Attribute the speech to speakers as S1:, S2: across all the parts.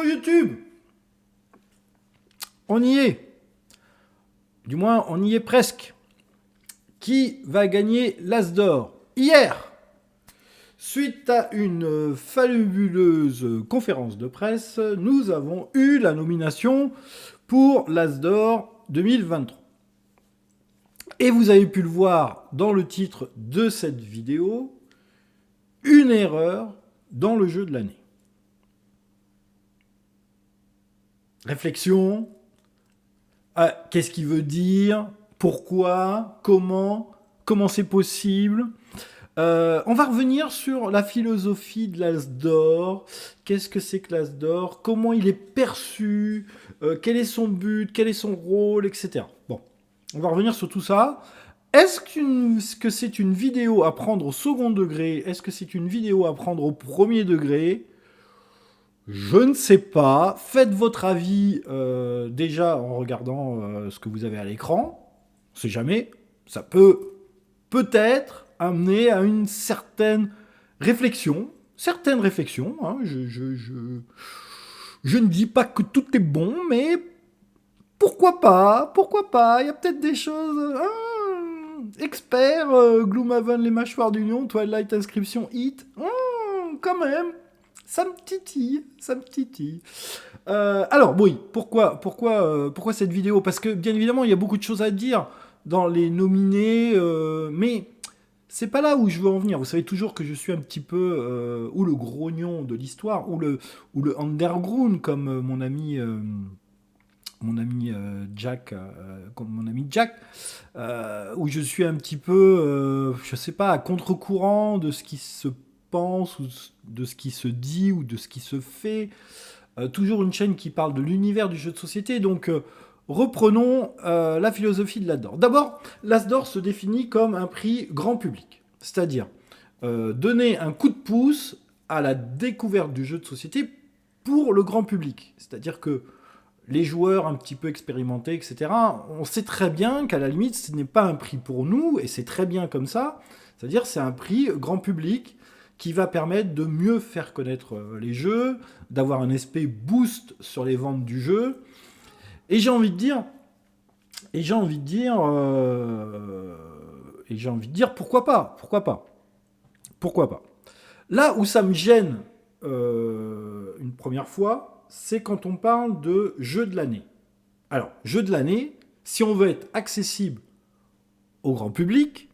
S1: sur YouTube. On y est. Du moins, on y est presque. Qui va gagner l'As d'or? Hier, suite à une fabuleuse conférence de presse, nous avons eu la nomination pour l'As d'or 2023. Et vous avez pu le voir dans le titre de cette vidéo, une erreur dans le jeu de l'année. Réflexion, qu'est-ce qu'il veut dire, pourquoi, comment c'est possible. On va revenir sur la philosophie de l'As d'or, qu'est-ce que c'est que l'As d'or, comment il est perçu, quel est son but, quel est son rôle, etc. Bon, on va revenir sur tout ça. Est-ce que c'est une vidéo à prendre au second degré? Est-ce que c'est une vidéo à prendre au premier degré? Je ne sais pas. Faites votre avis déjà en regardant ce que vous avez à l'écran. On ne sait jamais. Ça peut peut-être amener à une certaine réflexion. Certaines réflexions. Hein. Je ne dis pas que tout est bon, mais pourquoi pas? Pourquoi pas? Il y a peut-être des choses... Expert, Gloomhaven, les mâchoires d'union, Twilight Inscription, Hit. Quand même. Ça me titille, ça me titille. Alors, oui, pourquoi cette vidéo? Parce que, bien évidemment, il y a beaucoup de choses à dire dans les nominés, mais c'est pas là où je veux en venir. Vous savez toujours que je suis un petit peu ou le grognon de l'histoire, ou le underground, comme mon ami Jack, où je suis un petit peu, je sais pas, à contre-courant de ce qui se pense, ou de ce qui se dit, ou de ce qui se fait. Toujours une chaîne qui parle de l'univers du jeu de société, donc reprenons la philosophie de l'As d'or. D'abord, l'As d'or se définit comme un prix grand public, c'est-à-dire donner un coup de pouce à la découverte du jeu de société pour le grand public. C'est-à-dire que les joueurs un petit peu expérimentés, etc., on sait très bien qu'à la limite, ce n'est pas un prix pour nous, et c'est très bien comme ça. C'est-à-dire c'est un prix grand public qui va permettre de mieux faire connaître les jeux, d'avoir un aspect boost sur les ventes du jeu. Et j'ai envie de dire, pourquoi pas? Là où ça me gêne une première fois, c'est quand on parle de jeu de l'année. Alors, jeu de l'année, si on veut être accessible au grand public,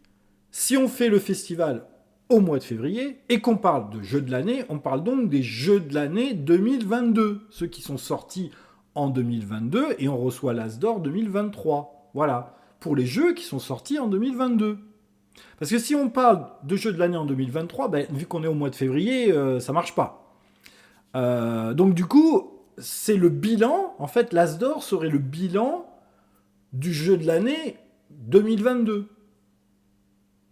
S1: si on fait le festival au mois de février, et qu'on parle de jeux de l'année, on parle donc des jeux de l'année 2022, ceux qui sont sortis en 2022, et on reçoit l'As d'or 2023. Voilà, pour les jeux qui sont sortis en 2022. Parce que si on parle de jeux de l'année en 2023, vu qu'on est au mois de février, ça marche pas. Donc du coup, c'est le bilan, en fait, l'As d'or serait le bilan du jeu de l'année 2022. Vous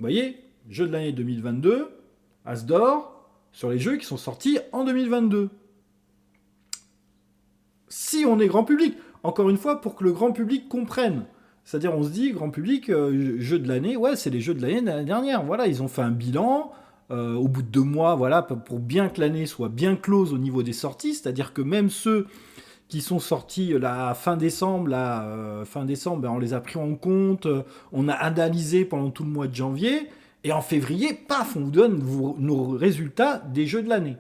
S1: voyez ? Jeu de l'année 2022, As d'or, sur les jeux qui sont sortis en 2022. Si on est grand public, encore une fois, pour que le grand public comprenne. C'est-à-dire, on se dit, grand public, jeux de l'année, ouais, c'est les jeux de l'année dernière. Voilà, ils ont fait un bilan au bout de 2 mois, voilà, pour bien que l'année soit bien close au niveau des sorties. C'est-à-dire que même ceux qui sont sortis fin décembre, on les a pris en compte, on a analysé pendant tout le mois de janvier, et en février, paf, on vous donne nos résultats des jeux de l'année.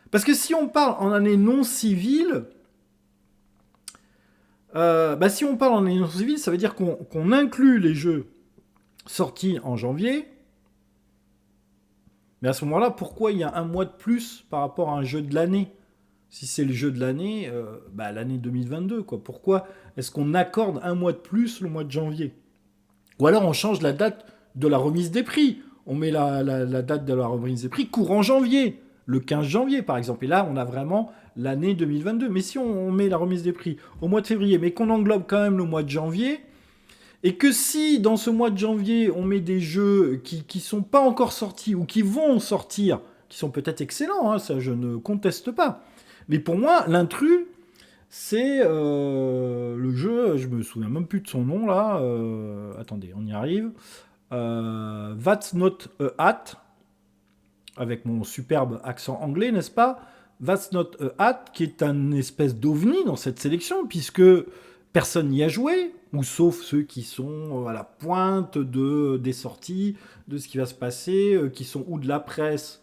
S1: Parce que si on parle en année non civile, ça veut dire qu'on inclut les jeux sortis en janvier. Mais à ce moment-là, pourquoi il y a un mois de plus par rapport à un jeu de l'année? Si c'est le jeu de l'année, l'année 2022, quoi. Pourquoi est-ce qu'on accorde un mois de plus le mois de janvier? Ou alors on change la date de la remise des prix. On met la date de la remise des prix courant janvier, le 15 janvier par exemple. Et là, on a vraiment l'année 2022. Mais si on met la remise des prix au mois de février, mais qu'on englobe quand même le mois de janvier, et que si dans ce mois de janvier, on met des jeux qui sont pas encore sortis ou qui vont sortir, qui sont peut-être excellents, hein, ça je ne conteste pas. Mais pour moi, l'intrus, c'est le jeu, je me souviens même plus de son nom là. Attendez, on y arrive. That's Not a Hat, avec mon superbe accent anglais, n'est-ce pas? That's Not a Hat, qui est un espèce d'ovni dans cette sélection, puisque personne n'y a joué, ou sauf ceux qui sont à la pointe des sorties, de ce qui va se passer, qui sont ou de la presse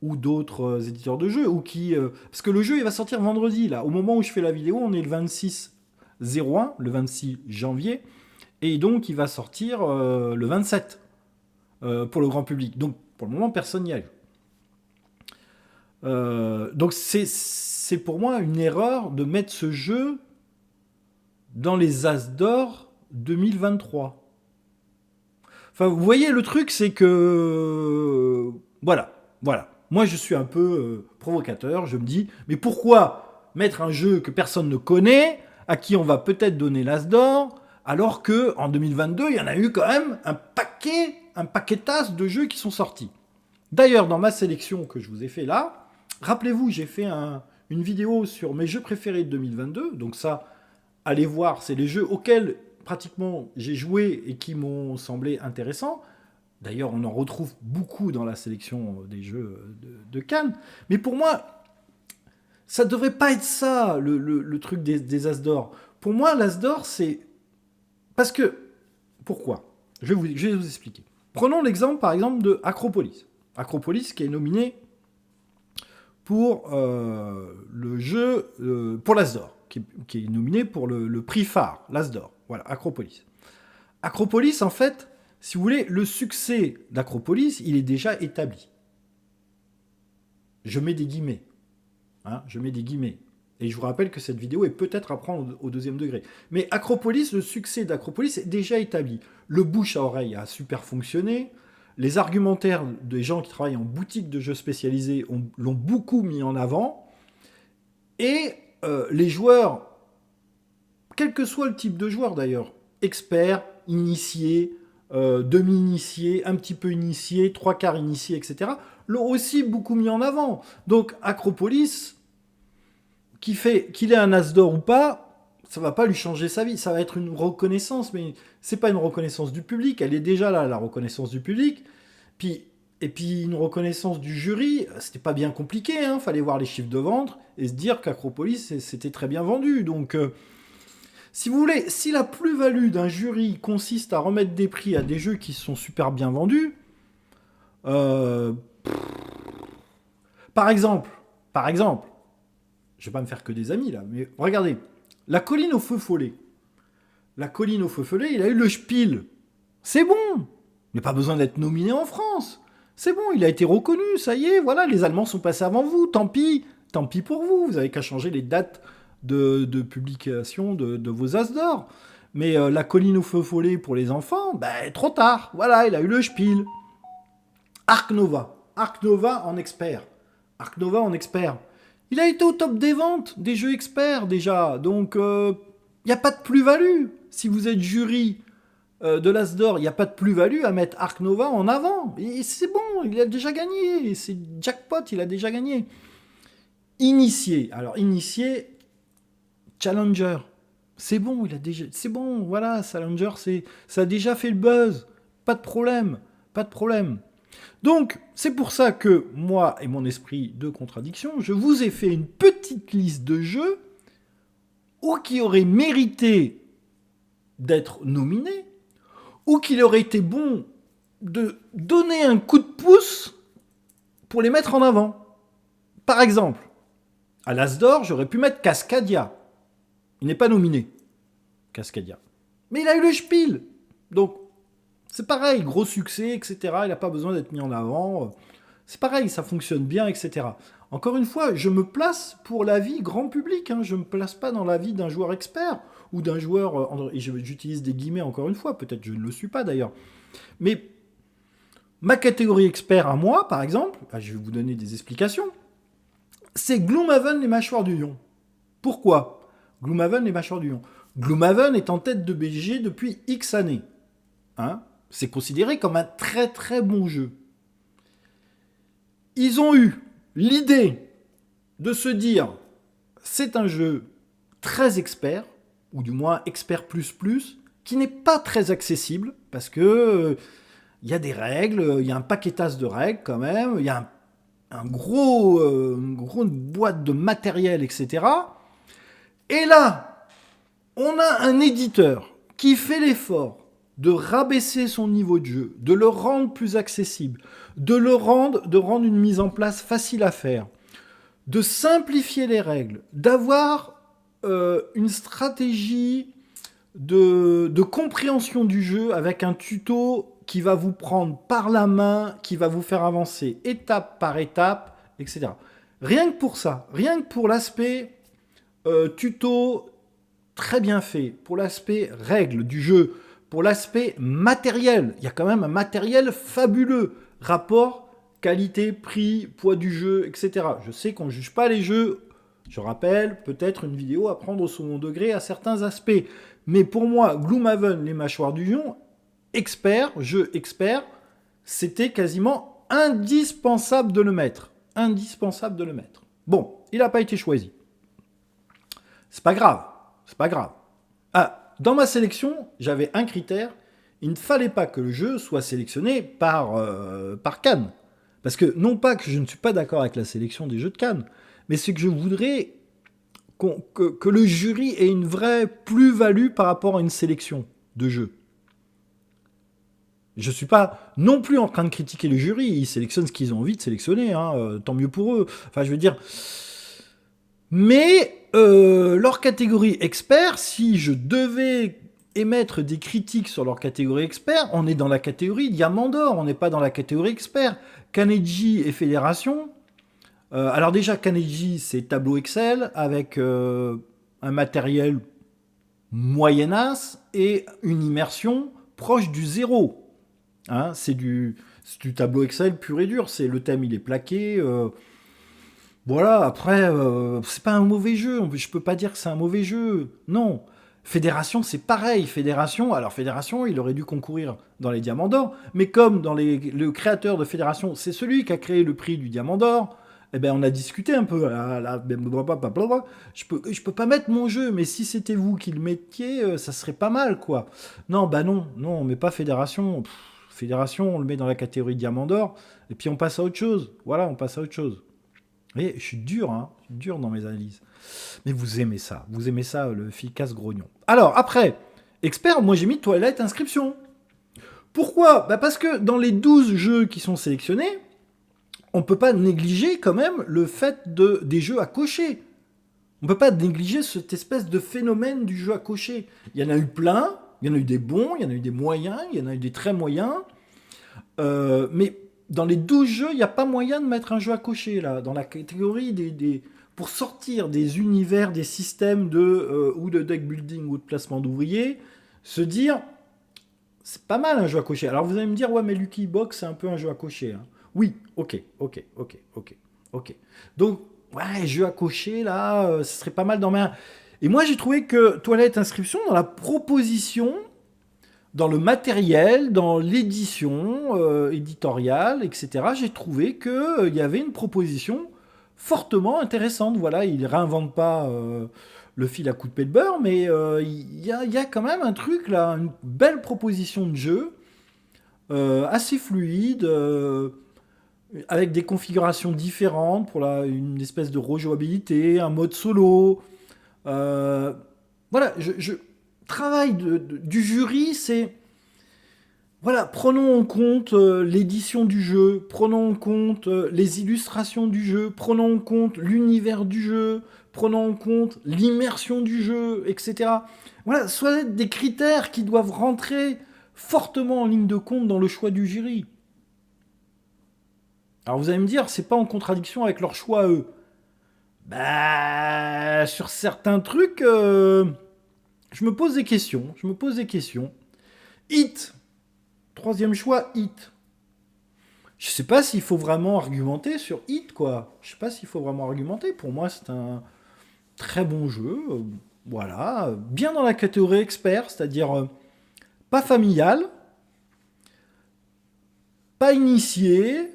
S1: ou d'autres éditeurs de jeux, ou qui... parce que le jeu, il va sortir vendredi, là. Au moment où je fais la vidéo, on est le 26/01, le 26 janvier, et donc il va sortir le 27 pour le grand public. Donc, pour le moment, personne n'y a joué. Donc c'est pour moi une erreur de mettre ce jeu dans les As d'or 2023. Enfin, vous voyez, le truc, c'est que... Voilà. Moi, je suis un peu provocateur. Je me dis, mais pourquoi mettre un jeu que personne ne connaît, à qui on va peut-être donner l'As d'or, alors qu'en 2022, il y en a eu quand même un paquetasse de jeux qui sont sortis. D'ailleurs, dans ma sélection que je vous ai fait là, rappelez-vous, j'ai fait une vidéo sur mes jeux préférés de 2022. Donc ça, allez voir, c'est les jeux auxquels pratiquement j'ai joué et qui m'ont semblé intéressants. D'ailleurs, on en retrouve beaucoup dans la sélection des jeux de Cannes. Mais pour moi, ça ne devrait pas être ça, le truc des As d'or. Pour moi, l'As d'or, c'est... Parce que... Pourquoi ? Je vais vous expliquer. Prenons l'exemple, par exemple, de Acropolis. Acropolis qui est nominé pour le jeu... pour l'As d'or, qui est nominé pour le prix phare, l'As d'or. Voilà, Acropolis. Acropolis, en fait, si vous voulez, le succès d'Acropolis, il est déjà établi. Je mets des guillemets. Je mets des guillemets. Et je vous rappelle que cette vidéo est peut-être à prendre au deuxième degré. Mais Acropolis, le succès d'Acropolis est déjà établi. Le bouche à oreille a super fonctionné. Les argumentaires des gens qui travaillent en boutique de jeux spécialisés l'ont beaucoup mis en avant. Et les joueurs, quel que soit le type de joueur d'ailleurs, experts, initiés, demi-initiés, un petit peu initiés, trois quarts initiés, etc., l'ont aussi beaucoup mis en avant. Donc Acropolis, qu'il ait un As d'or ou pas, ça va pas lui changer sa vie. Ça va être une reconnaissance, mais c'est pas une reconnaissance du public. Elle est déjà là, la reconnaissance du public. Et puis une reconnaissance du jury, c'était pas bien compliqué. Fallait voir les chiffres de vente et se dire qu'Acropolis, c'était très bien vendu. Donc, si vous voulez, si la plus-value d'un jury consiste à remettre des prix à des jeux qui sont super bien vendus, par exemple, je vais pas me faire que des amis là, mais regardez, La colline au feu follet. La colline au feu follet, il a eu le Spiel. C'est bon. Il n'a pas besoin d'être nominé en France. C'est bon, il a été reconnu, ça y est, voilà, les Allemands sont passés avant vous, tant pis pour vous, vous avez qu'à changer les dates de publication de vos As d'or. Mais La colline au feu follet pour les enfants, trop tard, voilà, il a eu le Spiel. Ark Nova en expert. Il a été au top des ventes des jeux experts déjà, donc il n'y a pas de plus-value. Si vous êtes jury de l'As d'or, il n'y a pas de plus-value à mettre Ark Nova en avant. Et c'est bon, il a déjà gagné, c'est jackpot, il a déjà gagné. Initié, Challenger, c'est bon, voilà, Challenger, ça a déjà fait le buzz, pas de problème. Donc, c'est pour ça que moi et mon esprit de contradiction, je vous ai fait une petite liste de jeux ou qui auraient mérité d'être nominés, ou qu'il aurait été bon de donner un coup de pouce pour les mettre en avant. Par exemple, à l'As d'or, j'aurais pu mettre Cascadia. Il n'est pas nominé, Cascadia. Mais il a eu le Spiel. Donc, c'est pareil, gros succès, etc. Il n'a pas besoin d'être mis en avant. C'est pareil, ça fonctionne bien, etc. Encore une fois, je me place pour l'avis grand public. Je ne me place pas dans l'avis d'un joueur expert ou d'un joueur... Et j'utilise des guillemets encore une fois, peut-être je ne le suis pas d'ailleurs. Mais ma catégorie expert à moi, par exemple, je vais vous donner des explications, c'est Gloomhaven les mâchoires du lion. Pourquoi Gloomhaven les mâchoires du lion. Gloomhaven est en tête de BGG depuis X années. C'est considéré comme un très très bon jeu. Ils ont eu l'idée de se dire c'est un jeu très expert, ou du moins expert plus, qui n'est pas très accessible, parce que y a des règles, il y a un paquetasse de règles quand même, il y a une grosse boîte de matériel, etc. Et là, on a un éditeur qui fait l'effort de rabaisser son niveau de jeu, de le rendre plus accessible, de rendre une mise en place facile à faire, de simplifier les règles, d'avoir une stratégie de compréhension du jeu avec un tuto qui va vous prendre par la main, qui va vous faire avancer étape par étape, etc. Rien que pour ça, rien que pour l'aspect tuto très bien fait, pour l'aspect règles du jeu, pour l'aspect matériel. Il y a quand même un matériel fabuleux. Rapport, qualité, prix, poids du jeu, etc. Je sais qu'on ne juge pas les jeux. Je rappelle, peut-être une vidéo à prendre au second degré à certains aspects. Mais pour moi, Gloomhaven, les mâchoires du lion, jeu expert, c'était quasiment indispensable de le mettre. Indispensable de le mettre. Bon, il n'a pas été choisi. C'est pas grave. C'est pas grave. Ah, dans ma sélection, j'avais un critère. Il ne fallait pas que le jeu soit sélectionné par Cannes. Parce que, non pas que je ne suis pas d'accord avec la sélection des jeux de Cannes, mais c'est que je voudrais que le jury ait une vraie plus-value par rapport à une sélection de jeux. Je ne suis pas non plus en train de critiquer le jury. Ils sélectionnent ce qu'ils ont envie de sélectionner. Tant mieux pour eux. Enfin, je veux dire... Mais leur catégorie expert, si je devais émettre des critiques sur leur catégorie expert, on est dans la catégorie Diamant d'Or, on n'est pas dans la catégorie expert. Kaneki et Fédération. Alors déjà, Kaneki, c'est tableau Excel avec un matériel moyennasse et une immersion proche du zéro. Hein, c'est du tableau Excel pur et dur. C'est le thème, il est plaqué. Voilà, après, c'est pas un mauvais jeu. Je peux pas dire que c'est un mauvais jeu. Non. Fédération, c'est pareil. Fédération, il aurait dû concourir dans les Diamants d'Or. Mais comme le créateur de Fédération, c'est celui qui a créé le prix du Diamant d'Or, eh ben, on a discuté un peu. Je peux pas mettre mon jeu, mais si c'était vous qui le mettiez, ça serait pas mal, quoi. Non, bah non, on met pas Fédération. Fédération, on le met dans la catégorie Diamant d'Or, et puis on passe à autre chose. Voilà, on passe à autre chose. Vous voyez, je suis dur, hein, dur dans mes analyses. Mais vous aimez ça, le efficace grognon. Alors, après, expert, moi j'ai mis Twilight Inscription. Pourquoi ? Parce que dans les 12 jeux qui sont sélectionnés, on ne peut pas négliger quand même le fait des jeux à cocher. On ne peut pas négliger cette espèce de phénomène du jeu à cocher. Il y en a eu plein, il y en a eu des bons, il y en a eu des moyens, il y en a eu des très moyens. Mais dans les 12 jeux, il n'y a pas moyen de mettre un jeu à cocher, là, dans la catégorie pour sortir des univers, des systèmes ou de deck building ou de placement d'ouvriers, se dire, c'est pas mal un jeu à cocher. Alors vous allez me dire, ouais, mais Lucky Box, c'est un peu un jeu à cocher. Hein. Oui, ok. Donc, ouais, jeu à cocher, là, ce serait pas mal dans ma... Et moi, j'ai trouvé que Twilight Inscription, dans la proposition... Dans le matériel, dans l'édition éditoriale, etc., j'ai trouvé qu'il y avait une proposition fortement intéressante. Voilà, il ne réinvente pas le fil à coup de pelle de beurre, mais il y a quand même un truc là, une belle proposition de jeu, assez fluide, avec des configurations différentes pour une espèce de rejouabilité, un mode solo. Voilà, travail du jury, c'est... Voilà, prenons en compte l'édition du jeu, prenons en compte les illustrations du jeu, prenons en compte l'univers du jeu, prenons en compte l'immersion du jeu, etc. Voilà, soit des critères qui doivent rentrer fortement en ligne de compte dans le choix du jury. Alors vous allez me dire, c'est pas en contradiction avec leur choix à eux. Bah, sur certains trucs... je me pose des questions. Hit. Troisième choix, Hit. Je sais pas s'il faut vraiment argumenter sur Hit, quoi. Pour moi, c'est un très bon jeu. Voilà. Bien dans la catégorie expert, c'est-à-dire pas familial, pas initié.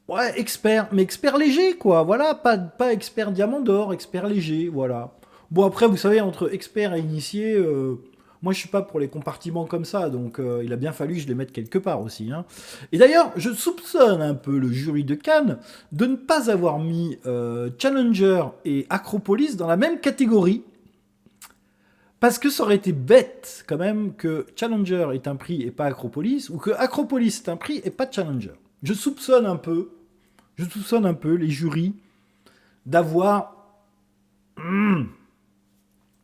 S1: Ouais, expert. Mais expert léger, quoi. Voilà. Pas expert diamant d'or, expert léger. Voilà. Bon, après, vous savez, entre expert et initié, Moi, je suis pas pour les compartiments comme ça, donc il a bien fallu que je les mette quelque part aussi, hein. Et d'ailleurs, je soupçonne un peu le jury de Cannes de ne pas avoir mis Challenger et Acropolis dans la même catégorie. Parce que ça aurait été bête quand même que Challenger est un prix et pas Acropolis, ou que Acropolis est un prix et pas Challenger. Je soupçonne un peu les jurys d'avoir, vous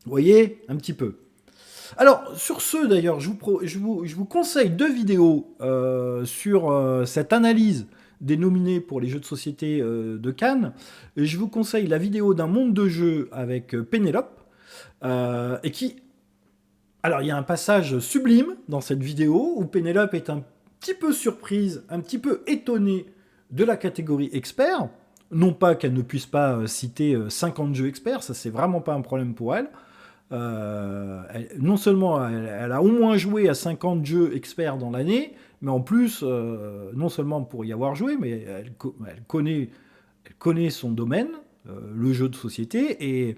S1: voyez, un petit peu. Alors, sur ce, d'ailleurs, je vous conseille 2 vidéos sur cette analyse des nominés pour les jeux de société de Cannes. Et je vous conseille la vidéo d'un monde de jeu avec Pénélope, et qui... Alors, il y a un passage sublime dans cette vidéo où Pénélope est un petit peu surprise, un petit peu étonnée de la catégorie expert. Non pas qu'elle ne puisse pas citer 50 jeux experts, ça c'est vraiment pas un problème pour elle. Non seulement elle a au moins joué à 50 jeux experts dans l'année, mais en plus, non seulement pour y avoir joué, mais elle connaît son domaine, le jeu de société, et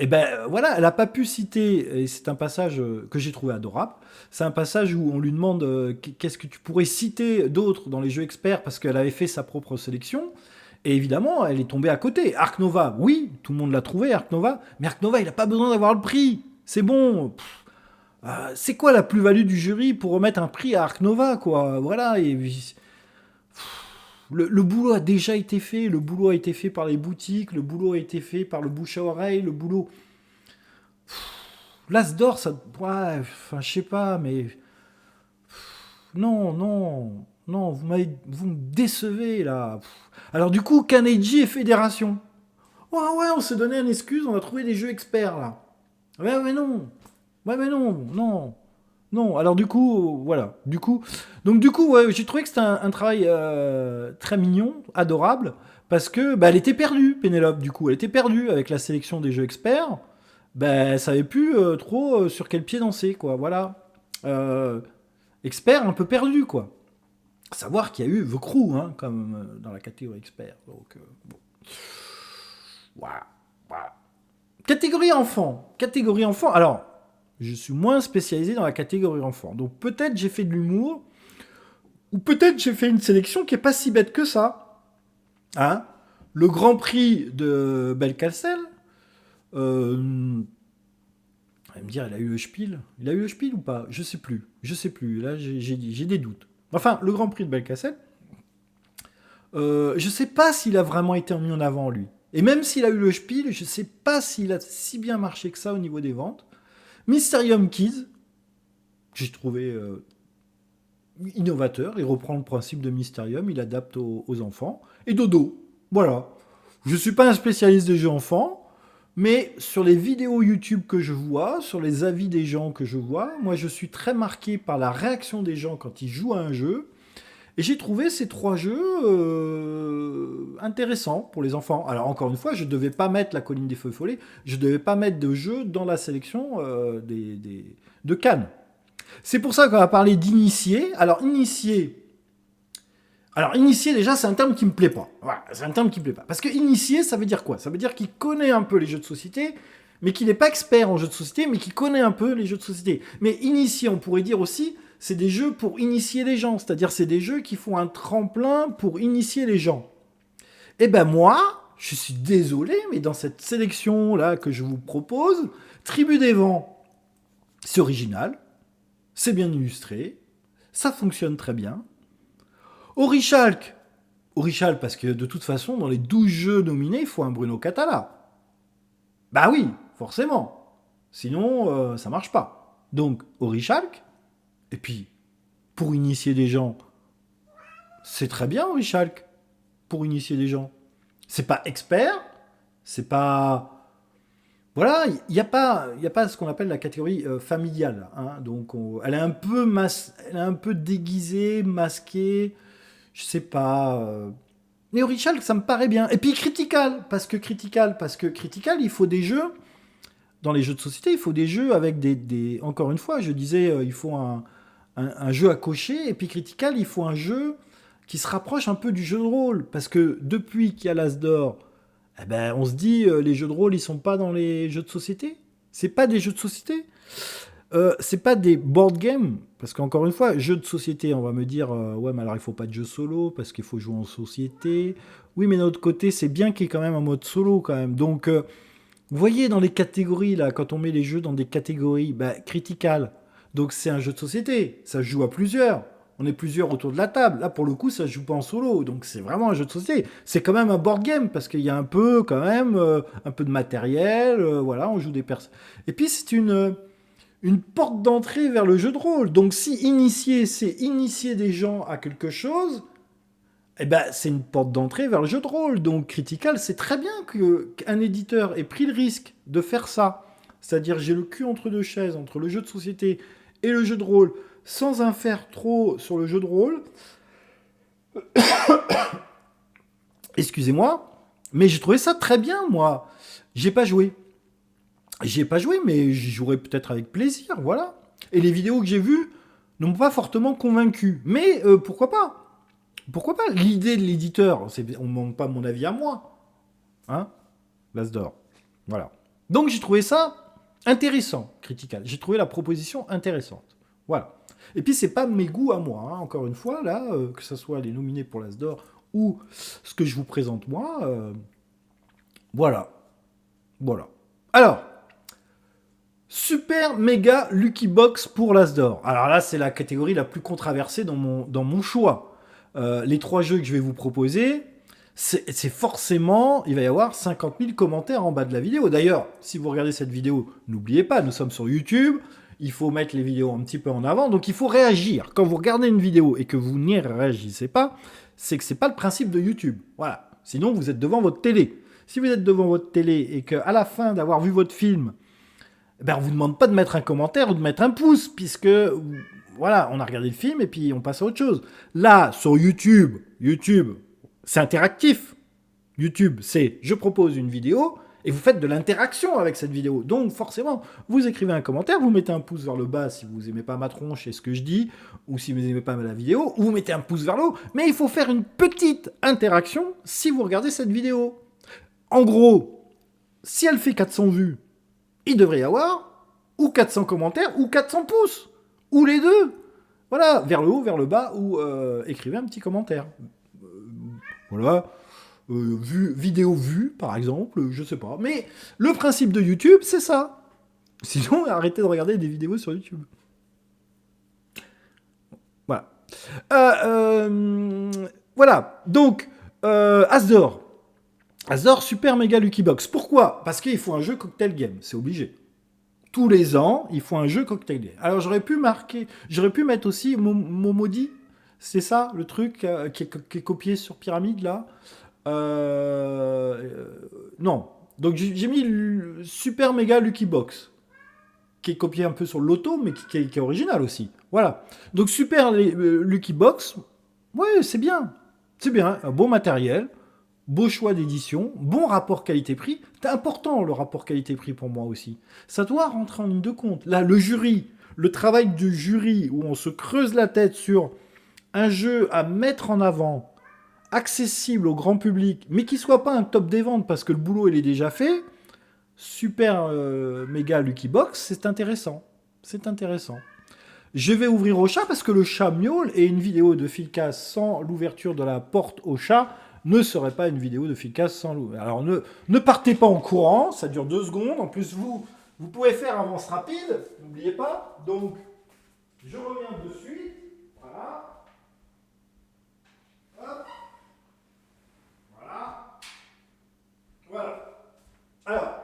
S1: ben voilà, elle n'a pas pu citer, et c'est un passage que j'ai trouvé adorable, c'est un passage où on lui demande qu'est-ce que tu pourrais citer d'autres dans les jeux experts, parce qu'elle avait fait sa propre sélection, et évidemment, elle est tombée à côté. Ark Nova, oui, tout le monde l'a trouvé, Ark Nova, mais Ark Nova, il n'a pas besoin d'avoir le prix, c'est bon. C'est quoi la plus-value du jury pour remettre un prix à Ark Nova, quoi? Voilà, et le boulot a déjà été fait, le boulot a été fait par les boutiques, le boulot a été fait par le bouche à oreille, le boulot... L'As d'or, ça... Ouais, enfin, je sais pas, mais... Non, non, non, vous me décevez, là. Alors du coup, Carnegie et Fédération. Ouais, ouais, on s'est donné une excuse, on a trouvé des jeux experts, là. Ouais, mais non. Ouais, mais non, non. Non, alors du coup, voilà. Du coup, ouais, j'ai trouvé que c'était un travail très mignon, adorable, parce que bah, elle était perdue, Pénélope, du coup. Elle était perdue avec la sélection des jeux experts. Bah, elle savait plus trop sur quel pied danser, quoi. Voilà. Euh, Expert un peu perdu, quoi. Savoir qu'il y a eu The Crew, hein, comme dans la catégorie expert. Donc, bon. Voilà. Voilà. Catégorie enfant. Catégorie enfant. Alors, je suis moins spécialisé dans la catégorie enfant. Donc peut-être j'ai fait de l'humour, ou peut-être j'ai fait une sélection qui est pas si bête que ça. Hein, le Grand Prix de Belcastel, on va me dire, il a eu le Spiel. Il a eu le Spiel ou pas? Je sais plus. Je sais plus. Là, j'ai des doutes. Enfin, le Grand Prix de Belcastel, je sais pas s'il a vraiment été mis en avant, lui. Et même s'il a eu le Spiel, je sais pas s'il a si bien marché que ça au niveau des ventes. Mysterium Kids, j'ai trouvé innovateur. Il reprend le principe de Mysterium, il adapte aux enfants. Et Dodo, voilà. Je ne suis pas un spécialiste des jeux enfants, mais sur les vidéos YouTube que je vois, sur les avis des gens que je vois, moi je suis très marqué par la réaction des gens quand ils jouent à un jeu. Et j'ai trouvé ces 3 jeux intéressants pour les enfants. Alors encore une fois, je ne devais pas mettre la colline des feux follets, je ne devais pas mettre de jeux dans la sélection de Cannes. C'est pour ça qu'on va parler d'initié. Alors initié déjà, c'est un terme qui me plaît pas. Voilà, c'est un terme qui me plaît pas. Parce que initié, ça veut dire quoi? Ça veut dire qu'il connaît un peu les jeux de société, mais qu'il n'est pas expert en jeux de société, mais qu'il connaît un peu les jeux de société. Mais initié, on pourrait dire aussi, c'est des jeux pour initier les gens. C'est-à-dire, c'est des jeux qui font un tremplin pour initier les gens. Eh ben moi, je suis désolé, mais dans cette sélection-là que je vous propose, Tribu des Vents, c'est original, c'est bien illustré, ça fonctionne très bien. Orichalk, parce que de toute façon, dans les 12 jeux nominés, il faut un Bruno Catala. Bah oui, forcément. Sinon, ça marche pas. Donc, Orichalk, et puis, pour initier des gens, c'est très bien Orichalk, pour initier des gens. C'est pas expert, c'est pas... Voilà, il n'y a pas ce qu'on appelle la catégorie familiale. Hein. Donc, elle est elle est un peu déguisée, masquée, je sais pas. Mais Orichalk, ça me paraît bien. Et puis Critical, parce que Critical, il faut des jeux, dans les jeux de société, il faut des jeux avec encore une fois, je disais, il faut un jeu à cocher, et puis Critical, il faut un jeu qui se rapproche un peu du jeu de rôle, parce que depuis qu'il y a l'As d'or, eh on se dit, les jeux de rôle, ils sont pas dans les jeux de société. C'est pas des jeux de société. C'est pas des board games, parce qu'encore une fois, jeux de société, on va me dire, ouais, mais alors il faut pas de jeu solo, parce qu'il faut jouer en société. Oui, mais d'un autre côté, c'est bien qu'il y ait quand même un mode solo, quand même. Donc, vous voyez, dans les catégories, là, quand on met les jeux dans des catégories, bah, critical. Donc, c'est un jeu de société, ça se joue à plusieurs. On est plusieurs autour de la table. Là, pour le coup, ça se joue pas en solo. Donc, c'est vraiment un jeu de société. C'est quand même un board game, parce qu'il y a un peu, quand même, un peu de matériel. Voilà, on joue des personnes. Et puis, c'est une porte d'entrée vers le jeu de rôle. Donc si initier, c'est initier des gens à quelque chose, eh ben, c'est une porte d'entrée vers le jeu de rôle. Donc Critical, c'est très bien qu'un éditeur ait pris le risque de faire ça. C'est-à-dire j'ai le cul entre deux chaises, entre le jeu de société et le jeu de rôle, sans en faire trop sur le jeu de rôle. Excusez-moi, mais j'ai trouvé ça très bien, moi. J'ai pas joué. J'y ai pas joué, mais j'y jouerai peut-être avec plaisir, voilà. Et les vidéos que j'ai vues n'ont pas fortement convaincu. Mais pourquoi pas? Pourquoi pas? L'idée de l'éditeur, on ne demande pas mon avis à moi. Hein? L'As d'or. Voilà. Donc j'ai trouvé ça intéressant, Critical. J'ai trouvé la proposition intéressante. Voilà. Et puis c'est pas mes goûts à moi, hein. Encore une fois, là, que ce soit les nominés pour l'As d'or ou ce que je vous présente moi. Voilà. Voilà. Alors, Super méga Lucky Box pour l'As d'or. Alors là, c'est la catégorie la plus controversée dans mon choix. Les 3 jeux que je vais vous proposer, c'est forcément, il va y avoir 50 000 commentaires en bas de la vidéo. D'ailleurs, si vous regardez cette vidéo, n'oubliez pas, nous sommes sur YouTube, il faut mettre les vidéos un petit peu en avant, donc il faut réagir. Quand vous regardez une vidéo et que vous n'y réagissez pas, c'est que c'est pas le principe de YouTube. Voilà. Sinon, vous êtes devant votre télé. Si vous êtes devant votre télé et qu'à la fin d'avoir vu votre film, ben, on vous demande pas de mettre un commentaire ou de mettre un pouce, puisque voilà, on a regardé le film et puis on passe à autre chose. Là, sur YouTube, c'est interactif. YouTube, c'est je propose une vidéo et vous faites de l'interaction avec cette vidéo. Donc forcément, vous écrivez un commentaire, vous mettez un pouce vers le bas si vous aimez pas ma tronche et ce que je dis, ou si vous aimez pas la vidéo, ou vous mettez un pouce vers le haut. Mais il faut faire une petite interaction si vous regardez cette vidéo. En gros, si elle fait 400 vues, il devrait y avoir ou 400 commentaires ou 400 pouces, ou les deux. Voilà, vers le haut, vers le bas, ou écrivez un petit commentaire. Voilà, vidéo vue, par exemple, je sais pas. Mais le principe de YouTube, c'est ça. Sinon, arrêtez de regarder des vidéos sur YouTube. Voilà. Voilà, donc, As d'or. As d'or, super méga Lucky Box. Pourquoi? Parce qu'il faut un jeu cocktail game, c'est obligé. Tous les ans, il faut un jeu cocktail game. Alors j'aurais pu mettre aussi Momodi, c'est ça le truc qui est copié sur Pyramide là. Non. Donc j'ai mis le super méga Lucky Box, qui est copié un peu sur le loto, mais qui est original aussi. Voilà. Donc super Lucky Box, ouais, c'est bien. C'est bien, un bon matériel. Beau choix d'édition, bon rapport qualité-prix. C'est important le rapport qualité-prix pour moi aussi. Ça doit rentrer en ligne de compte. Là, le jury, le travail du jury où on se creuse la tête sur un jeu à mettre en avant, accessible au grand public, mais qui soit pas un top des ventes parce que le boulot il est déjà fait. Super méga Lucky Box, c'est intéressant. C'est intéressant. Je vais ouvrir au chat parce que le chat miaule et une vidéo de Philcas sans l'ouverture de la porte au chat ne serait pas une vidéo de Philcas sans l'ouverture. Alors ne partez pas en courant, ça dure 2 secondes. En plus, vous pouvez faire avance rapide, n'oubliez pas. Donc, je reviens de suite. Voilà. Hop. Voilà. Voilà. Alors,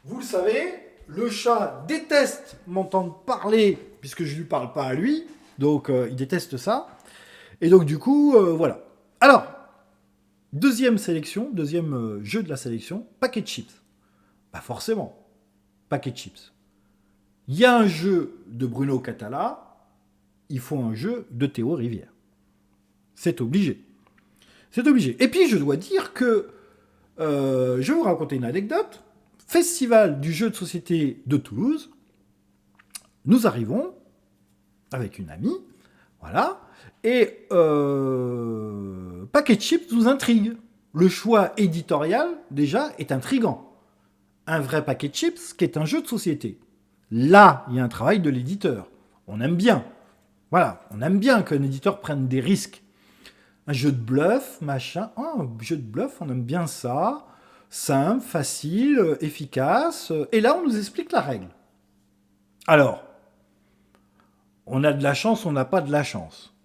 S1: vous le savez, le chat déteste m'entendre parler, puisque je ne lui parle pas à lui, donc il déteste ça. Et donc du coup, voilà. Alors, deuxième sélection, deuxième jeu de la sélection, Packet Chips. Pas forcément, Packet Chips. Il y a un jeu de Bruno Catala, il faut un jeu de Théo Rivière. C'est obligé. C'est obligé. Et puis je dois dire que, je vais vous raconter une anecdote. Festival du jeu de société de Toulouse, nous arrivons avec une amie, voilà, et Packet Chips nous intrigue. Le choix éditorial, déjà, est intriguant. Un vrai Packet Chips qui est un jeu de société. Là, il y a un travail de l'éditeur. On aime bien. Voilà, on aime bien qu'un éditeur prenne des risques. Un jeu de bluff, machin. Oh, un jeu de bluff, on aime bien ça. Simple, facile, efficace. Et là, on nous explique la règle. Alors, on a de la chance, on n'a pas de la chance.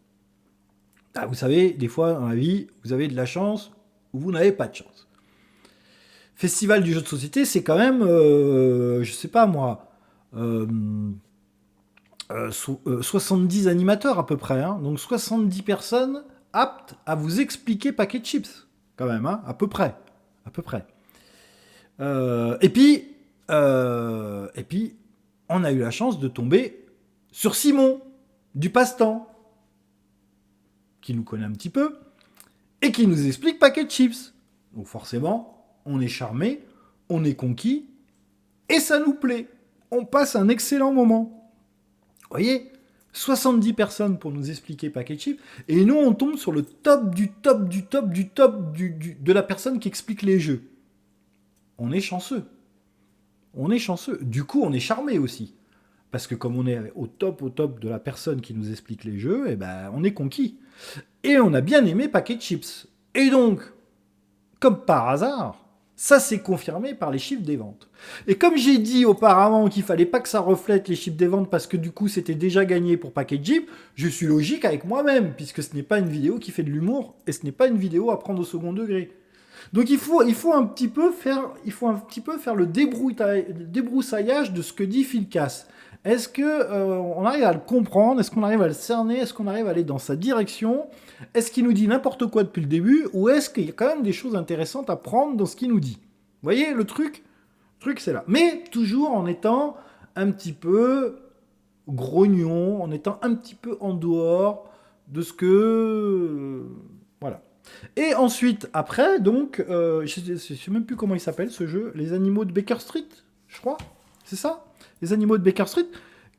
S1: Ah, vous savez, des fois dans la vie, vous avez de la chance ou vous n'avez pas de chance. Festival du jeu de société, c'est quand même, je sais pas moi, 70 animateurs à peu près. Hein. Donc 70 personnes aptes à vous expliquer Packet Chips, quand même, hein, à peu près. À peu près. Et puis, on a eu la chance de tomber sur Simon, du passe-temps, qui nous connaît un petit peu, et qui nous explique Packet Chips. Donc forcément, on est charmé, on est conquis, et ça nous plaît. On passe un excellent moment. Vous voyez, 70 personnes pour nous expliquer Packet Chips, et nous on tombe sur le top du top du top du top de la personne qui explique les jeux. On est chanceux. On est chanceux. Du coup, on est charmé aussi. Parce que comme on est au top de la personne qui nous explique les jeux, eh ben, on est conquis. Et on a bien aimé Packet Chips. Et donc, comme par hasard, ça s'est confirmé par les chiffres des ventes. Et comme j'ai dit auparavant qu'il fallait pas que ça reflète les chiffres des ventes parce que du coup c'était déjà gagné pour Packet Chips, je suis logique avec moi-même, puisque ce n'est pas une vidéo qui fait de l'humour et ce n'est pas une vidéo à prendre au second degré. Donc il faut un petit peu faire le débroussaillage de ce que dit Phil Cass. Est-ce que on arrive à le comprendre? Est-ce qu'on arrive à le cerner? Est-ce qu'on arrive à aller dans sa direction? Est-ce qu'il nous dit n'importe quoi depuis le début? Ou est-ce qu'il y a quand même des choses intéressantes à prendre dans ce qu'il nous dit? Vous voyez, le truc, c'est là. Mais toujours en étant un petit peu grognon, en étant un petit peu en dehors de ce que... voilà. Et ensuite, après, donc, je ne sais même plus comment il s'appelle ce jeu, Les Animaux de Baker Street, je crois, c'est ça? Les Animaux de Baker Street,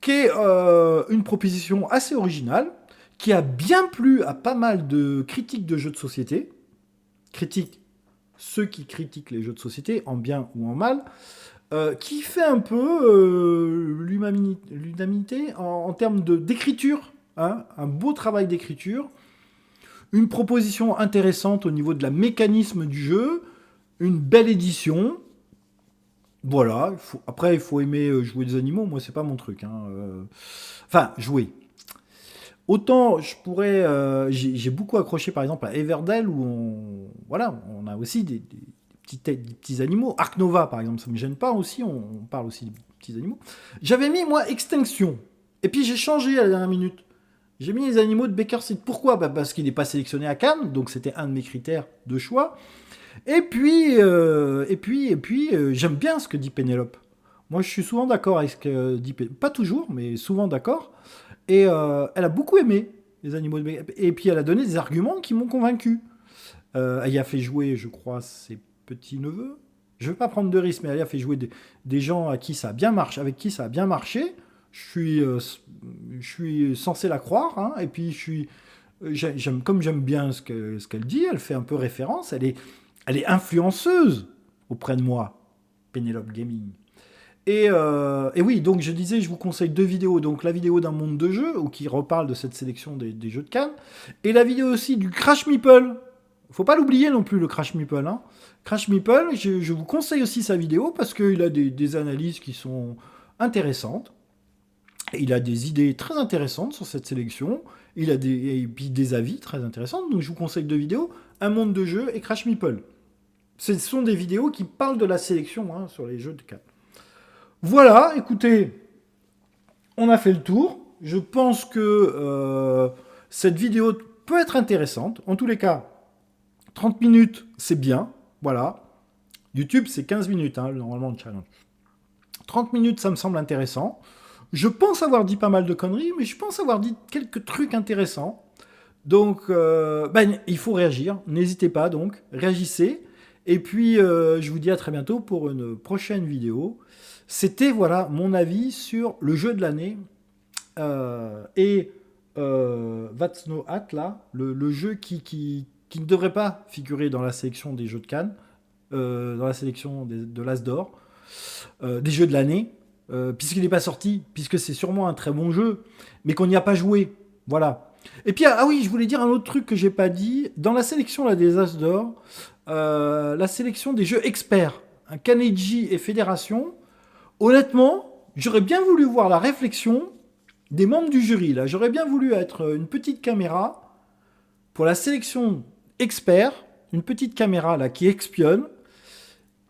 S1: qui est une proposition assez originale, qui a bien plu à pas mal de critiques de jeux de société, ceux qui critiquent les jeux de société, en bien ou en mal, qui fait un peu l'unanimité en termes d'écriture, hein, un beau travail d'écriture, une proposition intéressante au niveau de la mécanisme du jeu, une belle édition. Voilà. Après, il faut aimer jouer des animaux. Moi, c'est pas mon truc. Hein. Enfin, jouer. Autant, je pourrais... j'ai beaucoup accroché, par exemple, à Everdell, où on a aussi des petits animaux. Ark Nova, par exemple, ça me gêne pas aussi. On parle aussi des petits animaux. J'avais mis, moi, Extinction. Et puis, j'ai changé à la dernière minute. J'ai mis les animaux de Baker Street. Pourquoi? Parce qu'il n'est pas sélectionné à Cannes, donc c'était un de mes critères de choix. Et puis, j'aime bien ce que dit Pénélope. Moi, je suis souvent d'accord avec ce que dit Pénélope. Pas toujours, mais souvent d'accord. Et elle a beaucoup aimé les animaux de Baker Street. Et puis, elle a donné des arguments qui m'ont convaincu. Elle y a fait jouer, je crois, ses petits-neveux. Je ne vais pas prendre de risque, mais elle y a fait jouer des gens avec qui ça a bien marché. Je suis censé la croire, hein, et puis comme j'aime bien ce qu'elle dit, elle fait un peu référence, elle est influenceuse auprès de moi, Pénélope Gaming. Et oui, donc je disais, je vous conseille 2 vidéos. Donc la vidéo d'un monde de jeux, qui reparle de cette sélection des jeux de Cannes, et la vidéo aussi du Crash Meeple. Faut pas l'oublier non plus, le Crash Meeple. Hein. Crash Meeple, je vous conseille aussi sa vidéo, parce qu'il a des analyses qui sont intéressantes. Il a des idées très intéressantes sur cette sélection. Il a des avis très intéressants. Donc je vous conseille 2 vidéos, Un monde de jeux et Crash Meeple. Ce sont des vidéos qui parlent de la sélection, hein, sur les jeux de Cannes. Voilà, écoutez, on a fait le tour. Je pense que cette vidéo peut être intéressante. En tous les cas, 30 minutes, c'est bien. Voilà. YouTube, c'est 15 minutes, hein, normalement, le challenge. 30 minutes, ça me semble intéressant. Je pense avoir dit pas mal de conneries, mais je pense avoir dit quelques trucs intéressants. Donc, il faut réagir. N'hésitez pas, donc. Réagissez. Et puis, je vous dis à très bientôt pour une prochaine vidéo. C'était, voilà, mon avis sur le jeu de l'année. Et That's No Hat, là, le jeu qui ne devrait pas figurer dans la sélection des jeux de Cannes, dans la sélection de l'As d'Or, des jeux de l'année. puisqu'il n'est pas sorti, puisque c'est sûrement un très bon jeu, mais qu'on n'y a pas joué. Voilà. Et puis, ah oui, je voulais dire un autre truc que j'ai pas dit. Dans la sélection là, des As d'Or, la sélection des jeux experts, un Kaneji et Fédération, honnêtement, j'aurais bien voulu voir la réflexion des membres du jury. Là, j'aurais bien voulu être une petite caméra pour la sélection expert, une petite caméra là qui espionne.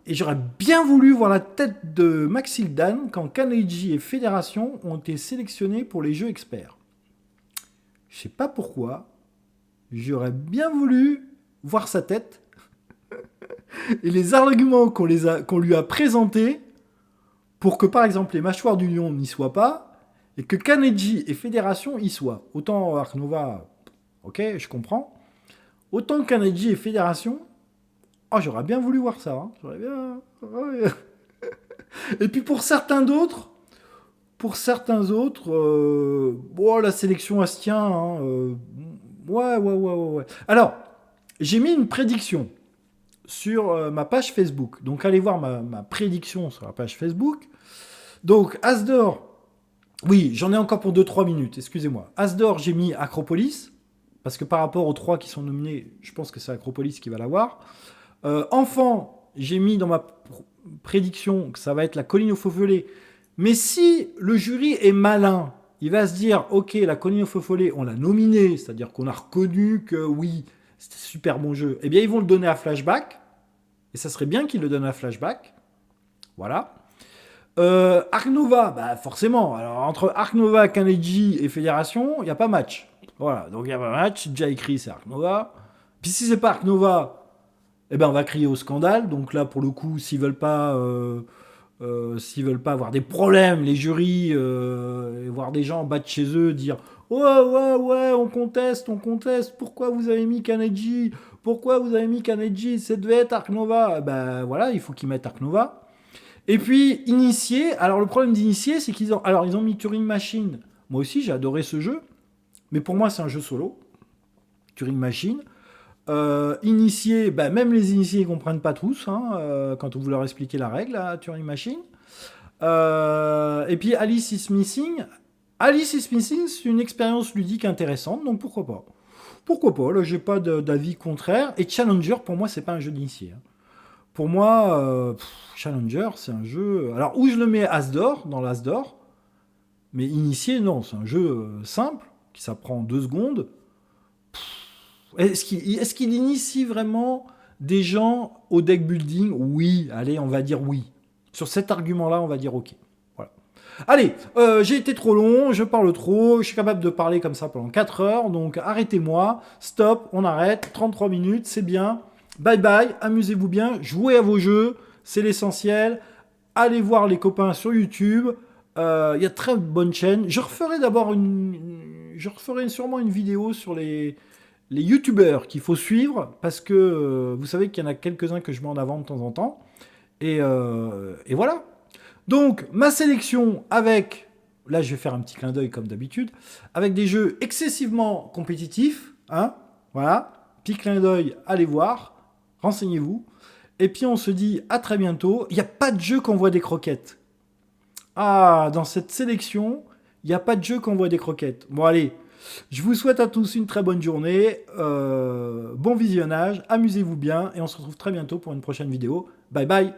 S1: Et j'aurais bien voulu voir la tête de Maxildan quand Kaneji et Fédération ont été sélectionnés pour les jeux experts. Je sais pas pourquoi. J'aurais bien voulu voir sa tête et les arguments qu'on lui a présentés pour que, par exemple, les mâchoires du lion n'y soient pas et que Kaneji et Fédération y soient. Autant Ark Nova, ok, je comprends. Autant Kaneji et Fédération, oh, j'aurais bien voulu voir ça. Hein. J'aurais bien... Et puis pour certains autres, bon, la sélection se tient. Hein, ouais. Alors, j'ai mis une prédiction sur ma page Facebook. Donc, allez voir ma prédiction sur la page Facebook. Donc, As d'Or, oui, j'en ai encore pour 2-3 minutes, excusez-moi. As d'Or, j'ai mis Acropolis, parce que par rapport aux 3 qui sont nominés, je pense que c'est Acropolis qui va l'avoir. Enfant, j'ai mis dans ma prédiction que ça va être la colline aux faux follets. Mais si le jury est malin, il va se dire, ok, la colline aux faux follets, on l'a nominé, c'est-à-dire qu'on a reconnu que oui, c'était un super bon jeu. Eh bien, ils vont le donner à Flashback. Et ça serait bien qu'ils le donnent à Flashback. Voilà. Ark Nova, bah forcément. Alors, entre Ark Nova, Kaneji et Fédération, il n'y a pas match. Voilà, donc il n'y a pas match. Déjà écrit, c'est Ark Nova. Puis si c'est pas Ark Nova, eh ben on va crier au scandale. Donc là, pour le coup, s'ils veulent pas avoir des problèmes, les jurys, et voir des gens battre chez eux, dire ouais, on conteste. Pourquoi vous avez mis Kaneji ? Ça devait être Ark Nova. Ben voilà, il faut qu'ils mettent Ark Nova. Et puis Initié. Alors le problème d'Initié, c'est qu'ils ont mis Turing Machine. Moi aussi, j'ai adoré ce jeu, mais pour moi, c'est un jeu solo. Turing Machine. Initiés, bah, même les initiés ne comprennent pas tous quand on veut leur expliquer la règle à Turing Machine. Et puis Alice is Missing. Alice is Missing, c'est une expérience ludique intéressante, donc pourquoi pas. Là, j'ai pas d'avis contraire. Et Challenger, pour moi, c'est pas un jeu d'initié. Pour moi, Challenger, c'est un jeu... Alors, où je le mets As d'Or, dans l'As d'Or, mais Initié, non, c'est un jeu simple, qui s'apprend en 2 secondes. Est-ce qu'il initie vraiment des gens au deck building ? Oui, allez, on va dire oui. Sur cet argument-là, on va dire ok. Voilà. Allez, j'ai été trop long, je parle trop, je suis capable de parler comme ça pendant 4 heures, donc arrêtez-moi, stop, on arrête, 33 minutes, c'est bien. Bye bye, amusez-vous bien, jouez à vos jeux, c'est l'essentiel. Allez voir les copains sur YouTube, il y a très bonnes chaînes. Je referai sûrement une vidéo sur les youtubeurs qu'il faut suivre, parce que vous savez qu'il y en a quelques-uns que je mets en avant de temps en temps. Et voilà. Donc, ma sélection avec, là je vais faire un petit clin d'œil comme d'habitude, avec des jeux excessivement compétitifs. Hein, voilà. Petit clin d'œil, allez voir, renseignez-vous. Et puis on se dit à très bientôt. Il n'y a pas de jeu qu'on voit des croquettes. Ah, dans cette sélection, il n'y a pas de jeu qu'on voit des croquettes. Bon, allez. Je vous souhaite à tous une très bonne journée, bon visionnage, amusez-vous bien et on se retrouve très bientôt pour une prochaine vidéo. Bye bye.